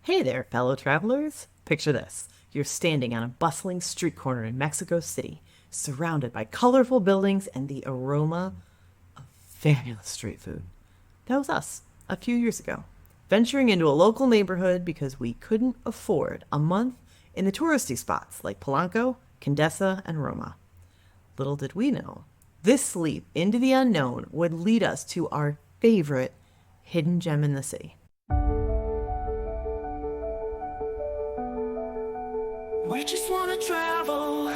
Hey there, fellow travelers. Picture this. You're standing on a bustling street corner in Mexico City, surrounded by colorful buildings and the aroma of fabulous street food. That was us a few years ago, venturing into a local neighborhood because we couldn't afford a month in the touristy spots like Polanco, Condesa, and Roma. Little did we know, this leap into the unknown would lead us to our favorite hidden gem in the city. We just wanna travel.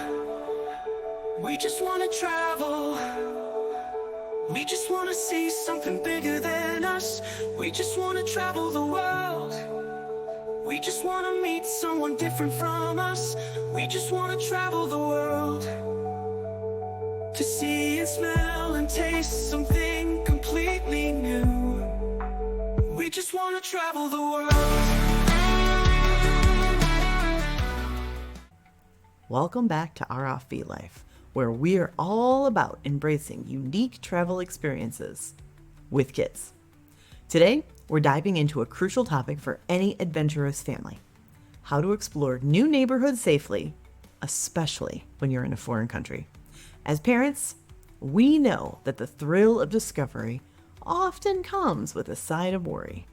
We just wanna travel. We just wanna see something bigger than us. We just wanna travel the world. We just wanna meet someone different from us. We just wanna travel the world. To see and smell and taste something completely new. We just wanna travel the world. Welcome back to our Offbeat life, where we're all about embracing unique travel experiences with kids. Today, we're diving into a crucial topic for any adventurous family: how to explore new neighborhoods safely, especially when you're in a foreign country. As parents, we know that the thrill of discovery often comes with a side of worry,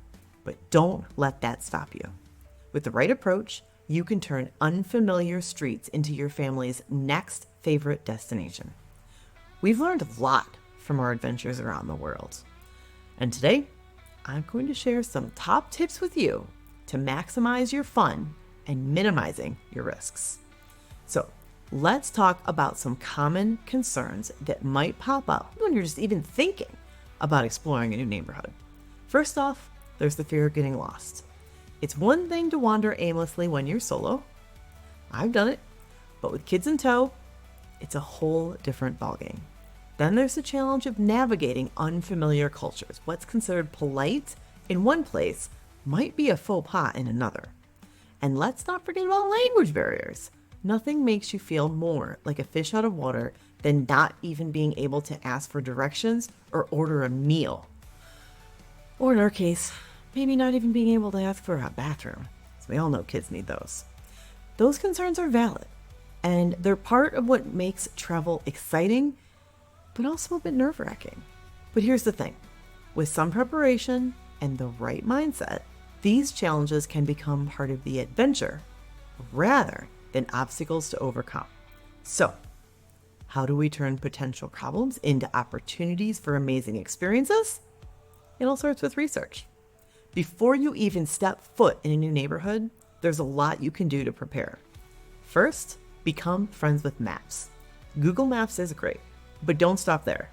but don't let that stop you. With the right approach, you can turn unfamiliar streets into your family's next favorite destination. We've learned a lot from our adventures around the world. And today, I'm going to share some top tips with you to maximize your fun and minimizing your risks. So, let's talk about some common concerns that might pop up when you're just even thinking about exploring a new neighborhood. First off, there's the fear of getting lost. It's one thing to wander aimlessly when you're solo. I've done it, but with kids in tow, it's a whole different ballgame. Then there's the challenge of navigating unfamiliar cultures. What's considered polite in one place might be a faux pas in another. And let's not forget about language barriers. Nothing makes you feel more like a fish out of water than not even being able to ask for directions or order a meal. Or in our case, maybe not even being able to ask for a bathroom. So we all know kids need those. Those concerns are valid, and they're part of what makes travel exciting, but also a bit nerve-wracking. But here's the thing. With some preparation and the right mindset, these challenges can become part of the adventure rather than obstacles to overcome. So, how do we turn potential problems into opportunities for amazing experiences? It all starts with research. Before you even step foot in a new neighborhood, there's a lot you can do to prepare. First, become friends with maps. Google Maps is great, but don't stop there,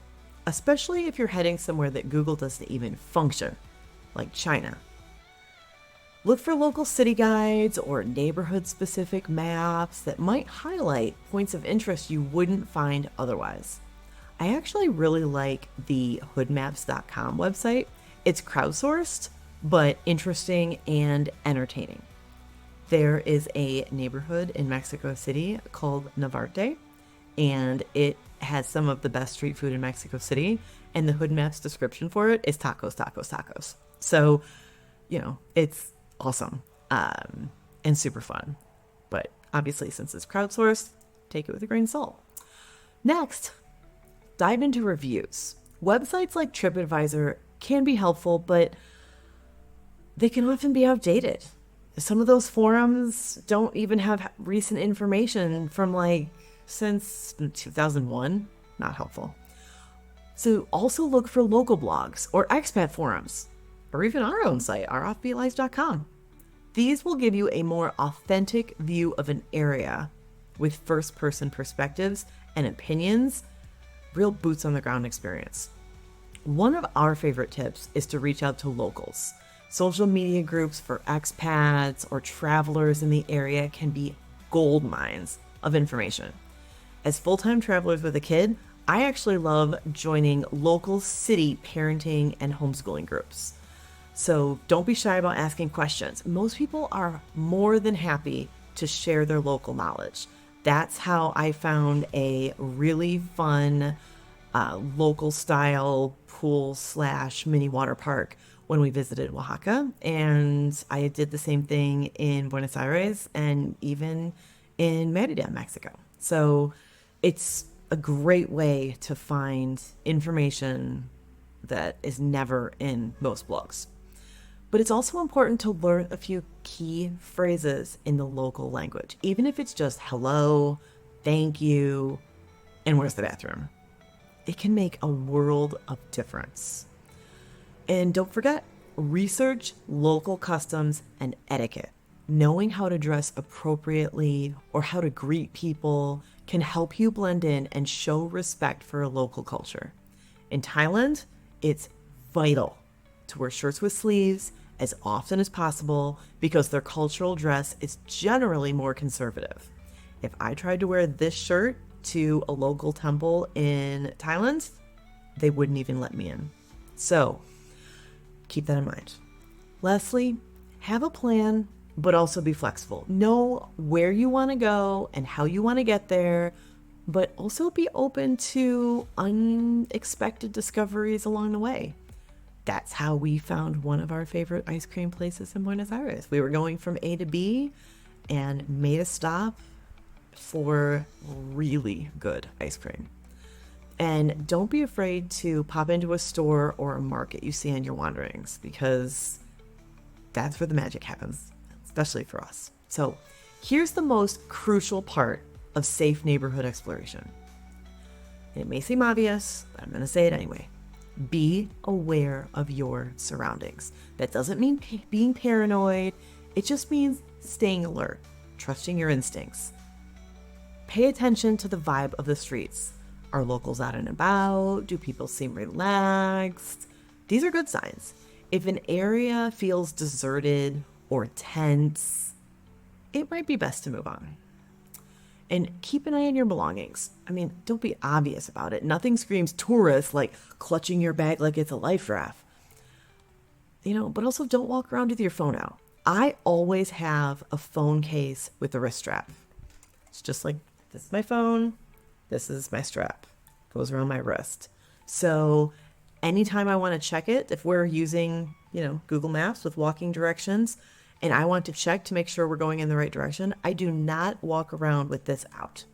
especially if you're heading somewhere that Google doesn't even function, like China. Look for local city guides or neighborhood-specific maps that might highlight points of interest you wouldn't find otherwise. I actually really like the hoodmaps.com website. It's crowdsourced, but interesting and entertaining. There is a neighborhood in Mexico City called Navarte, and it has some of the best street food in Mexico City, and the Hood Maps description for it is tacos, tacos, tacos. So, it's awesome and super fun. But obviously, since it's crowdsourced, take it with a grain of salt. Next, dive into reviews. Websites like TripAdvisor can be helpful, but they can often be outdated. Some of those forums don't even have recent information from since 2001. Not helpful. So also look for local blogs or expat forums, or even our own site, our offbeatlife.com. These will give you a more authentic view of an area with first-person perspectives and opinions, real boots on the ground experience. One of our favorite tips is to reach out to locals. Social media groups for expats or travelers in the area can be gold mines of information. As full-time travelers with a kid, I actually love joining local city parenting and homeschooling groups. So don't be shy about asking questions. Most people are more than happy to share their local knowledge. That's how I found a really fun local style pool / mini water park when we visited Oaxaca, and I did the same thing in Buenos Aires and even in Merida, Mexico. So it's a great way to find information that is never in most blogs. But it's also important to learn a few key phrases in the local language, even if it's just hello, thank you, and where's the bathroom. It can make a world of difference. And don't forget, research local customs and etiquette. Knowing how to dress appropriately or how to greet people can help you blend in and show respect for a local culture. In Thailand, it's vital to wear shirts with sleeves as often as possible because their cultural dress is generally more conservative. If I tried to wear this shirt to a local temple in Thailand, they wouldn't even let me in. So keep that in mind. Lastly, have a plan, but also be flexible. Know where you want to go and how you want to get there, but also be open to unexpected discoveries along the way. That's how we found one of our favorite ice cream places in Buenos Aires. We were going from A to B and made a stop for really good ice cream. And don't be afraid to pop into a store or a market you see on your wanderings, because that's where the magic happens, especially for us. So here's the most crucial part of safe neighborhood exploration. It may seem obvious, but I'm going to say it anyway. Be aware of your surroundings. That doesn't mean being paranoid. It just means staying alert, trusting your instincts. Pay attention to the vibe of the streets. Are locals out and about? Do people seem relaxed? These are good signs. If an area feels deserted or tense, it might be best to move on. And keep an eye on your belongings. I mean, don't be obvious about it. Nothing screams tourist like clutching your bag like it's a life raft. But also don't walk around with your phone out. I always have a phone case with a wrist strap. It's just like, this is my phone, this is my strap. Goes around my wrist. So anytime I want to check it, if we're using, Google Maps with walking directions, and I want to check to make sure we're going in the right direction, I do not walk around with this out.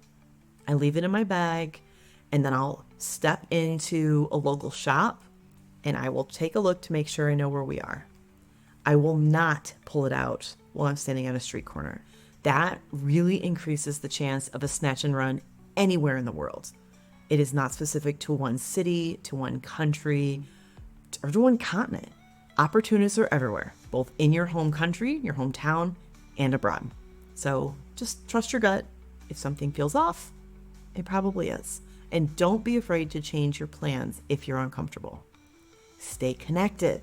I leave it in my bag, and then I'll step into a local shop, and I will take a look to make sure I know where we are. I will not pull it out while I'm standing on a street corner. That really increases the chance of a snatch and run anywhere in the world. It is not specific to one city, to one country, or to one continent. Opportunities are everywhere, both in your home country, your hometown, and abroad. So just trust your gut. If something feels off, it probably is. And don't be afraid to change your plans if you're uncomfortable. Stay connected.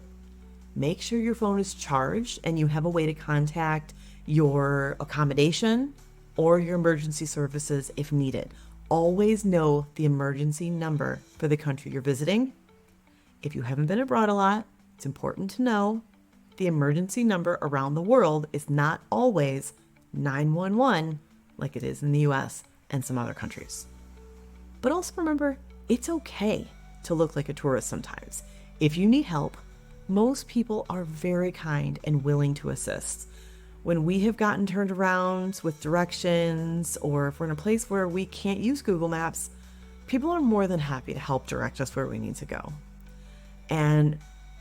Make sure your phone is charged and you have a way to contact your accommodation or your emergency services if needed. Always know the emergency number for the country you're visiting. If you haven't been abroad a lot, it's important to know the emergency number around the world is not always 911 like it is in the US and some other countries. But also remember, it's okay to look like a tourist sometimes. If you need help, most people are very kind and willing to assist. When we have gotten turned around with directions, or if we're in a place where we can't use Google Maps, people are more than happy to help direct us where we need to go. And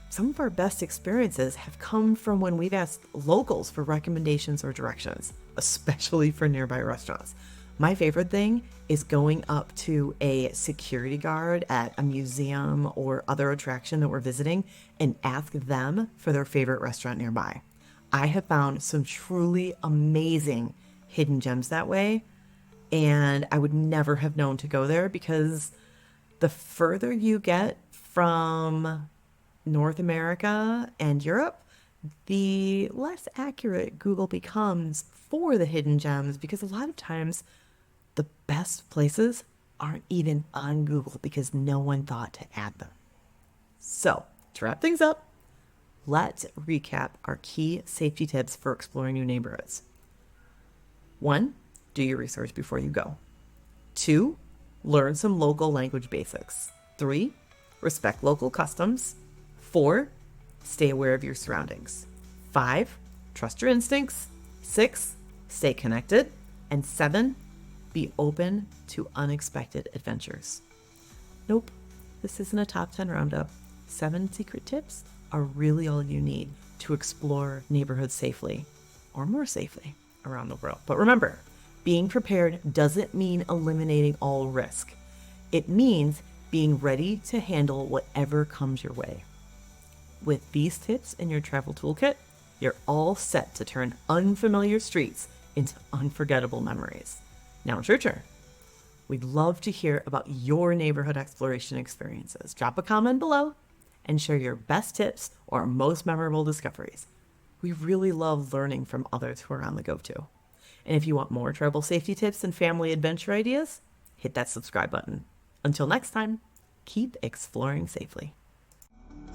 some of our best experiences have come from when we've asked locals for recommendations or directions, especially for nearby restaurants. My favorite thing is going up to a security guard at a museum or other attraction that we're visiting and ask them for their favorite restaurant nearby. I have found some truly amazing hidden gems that way, and I would never have known to go there because the further you get from North America and Europe, the less accurate Google becomes for the hidden gems, because a lot of times the best places aren't even on Google because no one thought to add them. So, to wrap things up, let's recap our key safety tips for exploring new neighborhoods. 1, do your research before you go. 2, learn some local language basics. 3, respect local customs. 4, stay aware of your surroundings. 5, trust your instincts. 6, stay connected. And 7, be open to unexpected adventures. Nope, this isn't a top 10 roundup. 7 secret tips are really all you need to explore neighborhoods safely, or more safely, around the world. But remember, being prepared doesn't mean eliminating all risk. It means being ready to handle whatever comes your way. With these tips in your travel toolkit, you're all set to turn unfamiliar streets into unforgettable memories. Now it's your turn. We'd love to hear about your neighborhood exploration experiences. Drop a comment below and share your best tips or most memorable discoveries. We really love learning from others who are on the go too. And if you want more travel safety tips and family adventure ideas, hit that subscribe button. Until next time, keep exploring safely.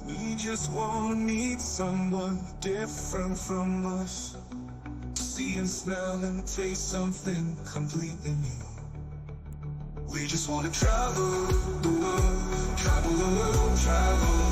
We just wanna meet someone different from us. See and smell and taste something completely new. We just wanna travel the world, travel the world, travel.